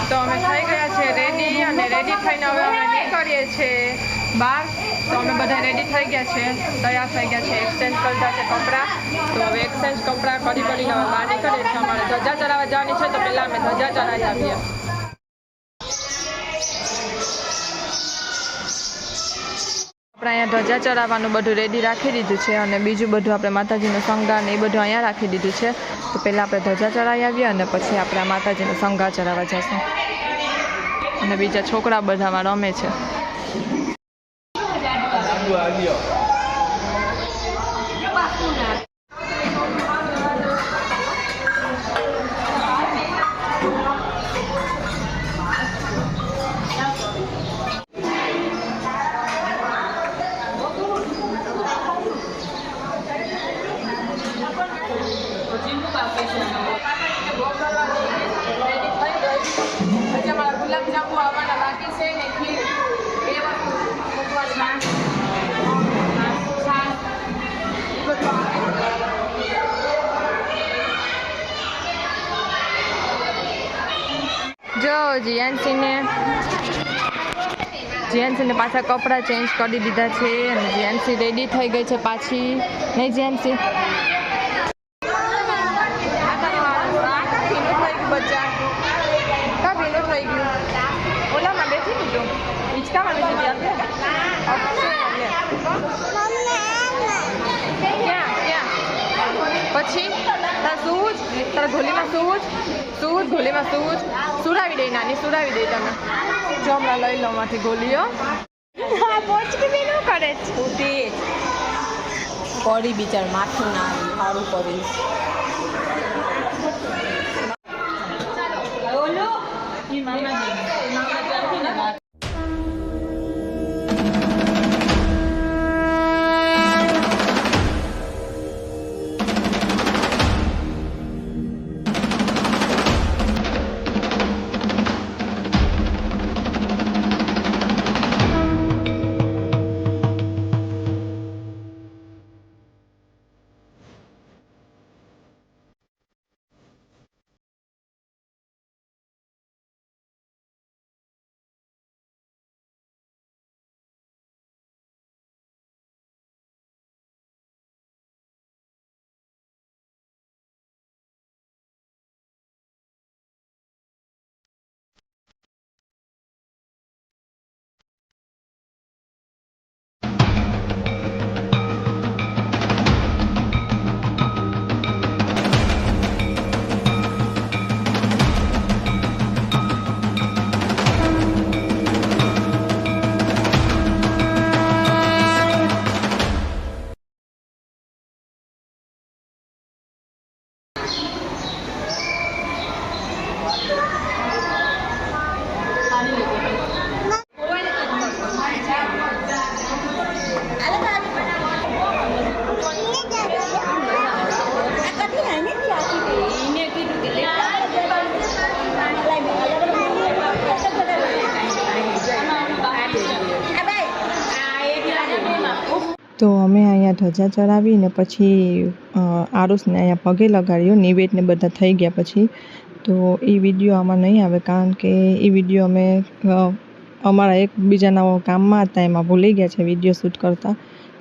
તો અમે થઈ ગયા છે રેડી અને રેડી થઈને હવે અમે નીકળીએ છીએ બહાર. તો અમે બધા રેડી થઈ ગયા છે, તૈયાર થઈ ગયા છે, એક્સચેન્જ કરતા છે કપડાં. તો હવે એક્સચેન્જ કપડાં કરીને હવે બહાર નીકળીએ છીએ. અમારે ધજા ચડાવવા જવાની છે તો પહેલાં અમે ધજા ચડાવી આવીએ. આપણે અહીંયા ધજા ચડાવવાનું બધું રેડી રાખી દીધું છે અને બીજું બધું આપણે માતાજીનો શણગાર ને એ બધું અહીંયા રાખી દીધું છે. તો પહેલાં આપણે ધજા ચડાવી આવીએ અને પછી આપણે માતાજીનો શણગાર ચડાવવા જઈશું. અને બીજા છોકરા બધામાં રમે છે. ગુલાબજાંબુ આવવાના બાકી છે ને ખીર એ વસ્તુ જો જીયાનસીને પાછા કપડાં ચેન્જ કરી દીધા છે અને જીયાનસી રેડી થઈ ગઈ છે પાછી. નહીં જીયાનસી? ઓલામાં બેઠી દીધું હિંચકામાં બેઠી ગયા પછી તારા સૂજ તારા ગોલીમાં સૂજ ગોલીમાં સૂજ સુરાવી દે નાની સુરાવી દે તમે. જો હમણાં લઈ લો માંથી ગોલીઓ. પોચકી બી ન કરે પડી બિચાર માથું ના સારું કરી. તો અમે અહીંયા ધજા ચડાવીને પછી આરુષને અહીંયા પગે લગાડ્યો, નિવેદને બધા થઈ ગયા પછી. તો એ વિડીયો આમાં નહીં આવે કારણ કે એ વિડીયો અમે અમારા એકબીજાના કામમાં હતા એમાં ભૂલી ગયા છે વિડીયો શૂટ કરતા.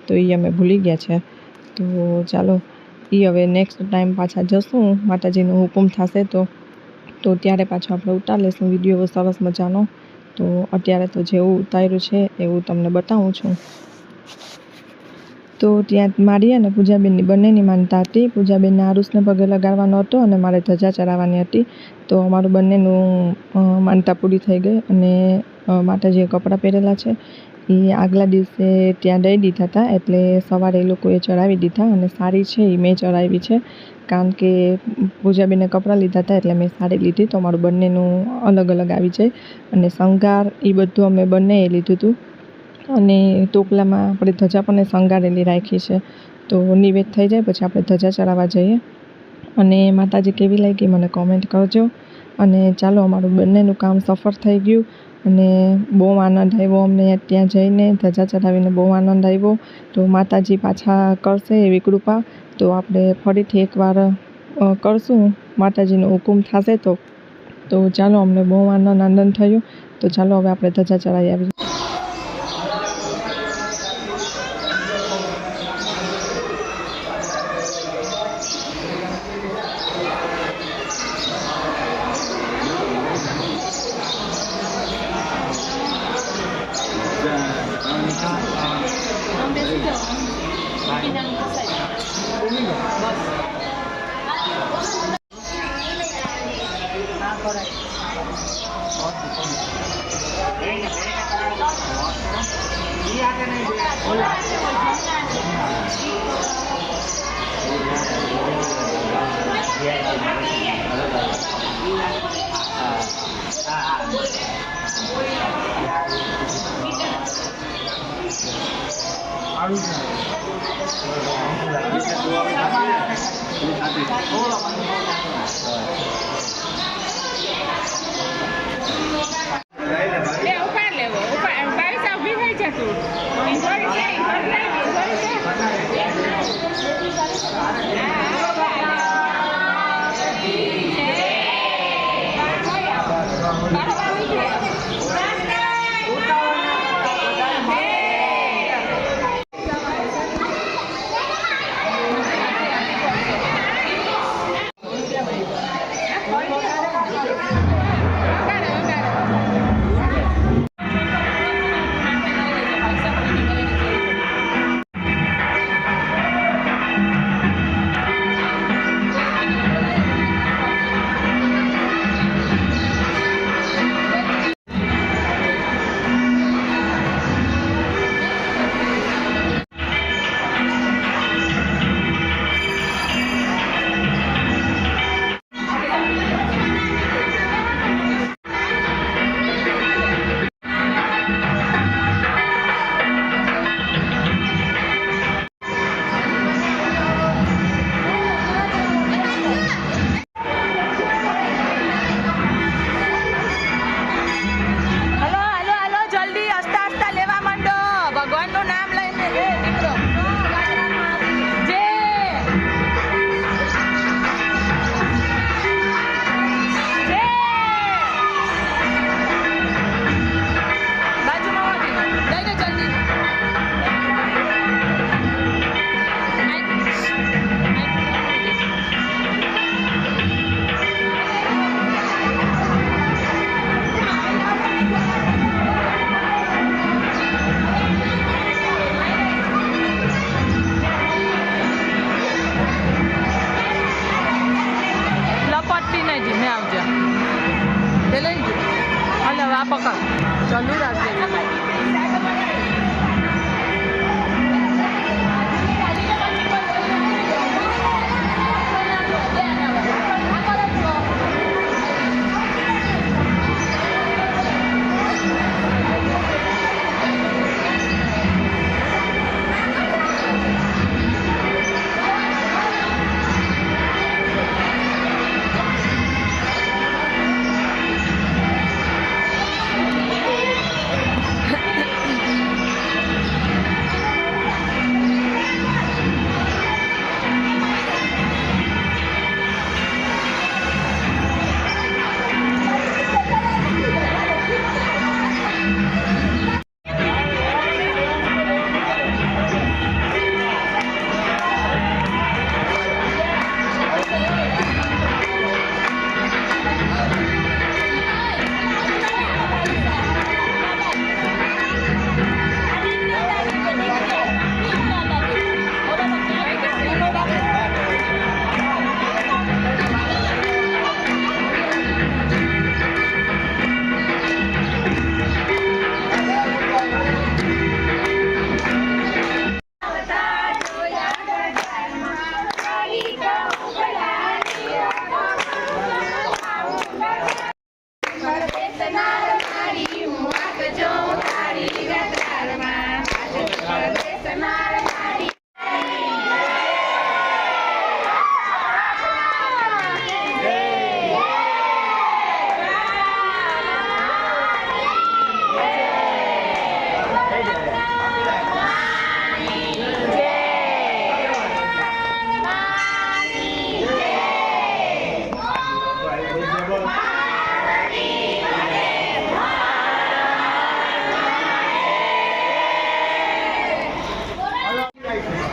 તો એ અમે ભૂલી ગયા છે. તો ચાલો એ હવે નેક્સ્ટ ટાઈમ પાછા જશું, માતાજીનો હુકુમ થશે તો ત્યારે પાછો આપણે ઉતાર લઈશું વિડીયો સરસ મજાનો. તો અત્યારે તો જેવું ઉતાર્યું છે એવું તમને બતાવું છું. તો ત્યાં મારી અને પૂજાબેનની બંનેની માનતા હતી. પૂજાબેનને આરુષને પગે લગાડવાનો હતો અને મારે ધજા ચડાવવાની હતી. તો અમારું બંનેનું માનતા પૂરી થઈ ગઈ અને માતાજીએ કપડાં પહેરેલા છે એ આગલા દિવસે ત્યાં દઈ દીધા હતા. એટલે સવારે એ લોકોએ ચડાવી દીધા અને સાડી છે એ મેં ચડાવી છે કારણ કે પૂજાબેને કપડાં લીધા હતા એટલે મેં સાડી લીધી. તો અમારું બંનેનું અલગ અલગ આવી જાય અને શણગાર એ બધું અમે બંનેએ લીધું હતું. અને ટોપલામાં આપણે ધજા પણ શણગારેલી રાખી છે. તો નિવેદ થઈ જાય પછી આપણે ધજા ચડાવવા જઈએ. અને માતાજી કેવી લાગી મને કોમેન્ટ કરજો. અને ચાલો અમારું બંનેનું કામ સફળ થઈ ગયું અને બહુ આનંદ આવ્યો અમને ત્યાં જઈને ધજા ચડાવીને બહુ આનંદ આવ્યો. તો માતાજી પાછા કરશે એવી કૃપા. તો આપણે ફરીથી એકવાર કરશું, માતાજીનો હુકુમ થશે તો તો ચાલો, અમને બહુ આનંદ થયો. તો ચાલો હવે આપણે ધજા ચડાવી આવીએ.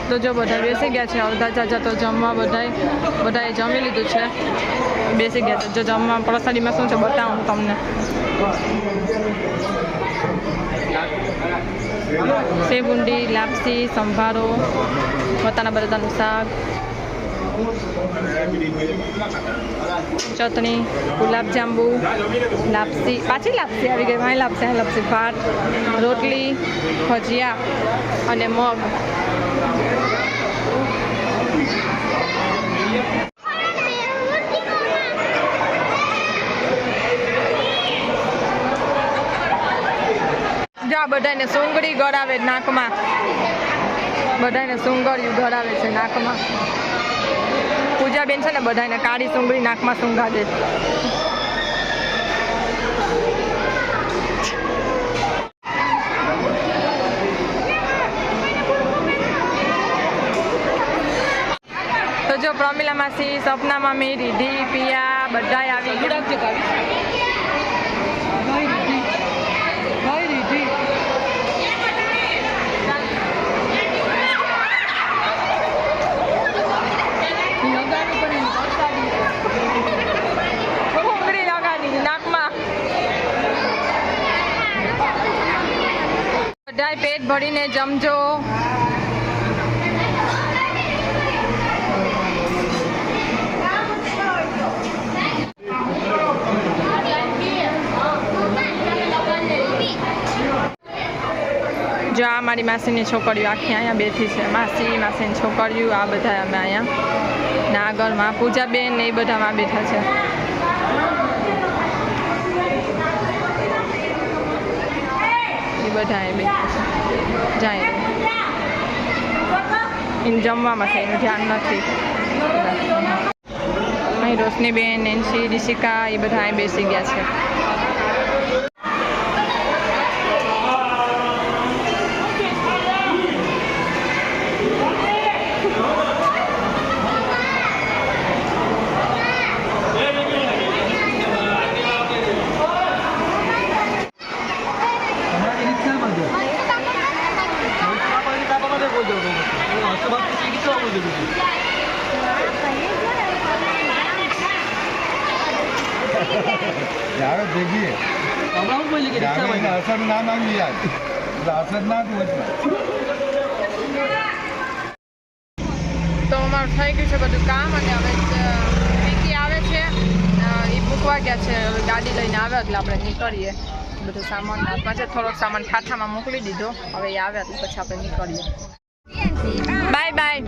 તો જો બધા બેસી ગયા છે, અડધા ચાચા તો જમવા બધાએ જમી લીધું છે, બેસી ગયા છે. જો જમવા પ્રસાદીમાં શું છે બતાવું તમને. સેવુંડી, લાપસી, સંભારો, વટાણા બટાટાનું શાક, ચટણી, ગુલાબજાંબુ, લાપસી, પાછી લાપસી આવી ગઈ, વાંઈ લાપસી, ભાત, રોટલી, ભજીયા અને મગ. જા બધાને સુંગડી ગળાવે નાકમાં, બધાને સુંગળિયું ગળાવે છે નાકમાં. પૂજાબેન છે ને બધાને કાળી સુંગડી નાકમાં સુંગાડે. તો જો પ્રમીલા માસી, સપના મામી, રીધિ, પિયા બધાય આવી ગયા. બધાય પેટ ભરીને જમજો. જો આ મારી માસીની છોકરીઓ આખી અહીંયા બેઠી છે. માસીની છોકરીઓ આ બધા અમે અહીંયા ને આગળમાં પૂજાબેન ને એ બધામાં બેઠા છે. બધા બેઠા છે, જાય એને જમવામાં છે, એનું ધ્યાન નથી. અહીં રોશનીબેન, નેન્સી, રિશિકા એ બધા અહીં બેસી ગયા છે. यार देखिए असर ना मांगी यार असर ना તો અમારું થઈ ગયું છે બધું કામ અને હવે પીકી આવે છે, એ મૂકવા ગયા છે. ગાડી લઈને આવે એટલે આપણે નીકળીએ. બધું સામાન હાથમાં છે, થોડોક સામાન ખાઠામાં મોકલી દીધો. હવે એ આવે એટલે પછી આપણે નીકળીએ. Bye bye.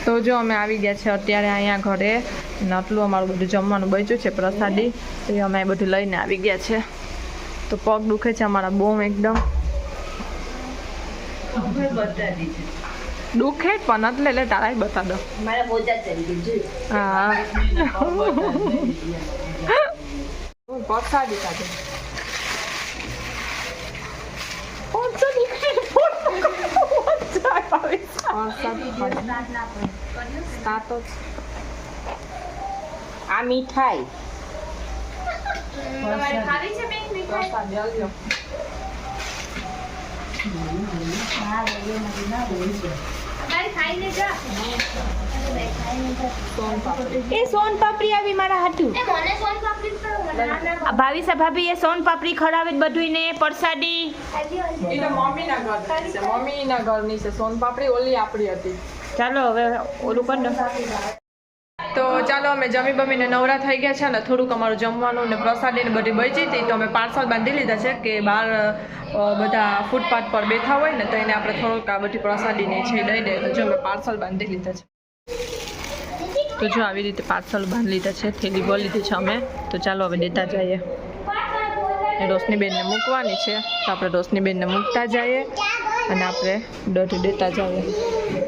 તો જો અમે આવી ગયા છે અત્યારે અહીંયા ઘરે, અને આટલું અમારું બધું જમવાનું બચ્યું છે પ્રસાદી, તો એ અમે બધું લઈને આવી ગયા છે. તો પગ દુખે છે અમારા બહુ એકદમ દુખે જ પણ એટલે તારા બતા દો. હા પ્રસાદી કાઢે આ મીઠાઈ એ સોન પાપડી આવી મારા હાથું. ભાવિસા ભાભી એ સોન પાપડી ખવડાવે બધું ને પ્રસાદી. એ તો મમ્મીના ઘરની છે, મમ્મીના ઘરની છે સોન પાપડી, ઓલી આપણી હતી. ચાલો હવે ઓલું કર દો. તો ચાલો અમે જમી બમીને નવરા થઈ ગયા છે ને થોડુંક અમારું જમવાનું ને પ્રસાદી ને બધી બચી હતી, તો અમે પાર્સલ બાંધી લીધા છે કે બહાર બધા ફૂટપાથ પર બેઠા હોય ને તો એને આપણે થોડુંક આ બધી પ્રસાદી ને છે દઈ દે. તો જો અમે પાર્સલ બાંધી લીધા છે. તો જો આવી રીતે પાર્સલ બાંધી લીધા છે, થેલી ભરી લીધી છે અમે. તો ચાલો હવે દેતા જઈએ. રોશનીબેનને મૂકવાની છે તો આપણે રોશનીબેનને મૂકતા જઈએ અને આપણે દોઢ દેતા જઈએ.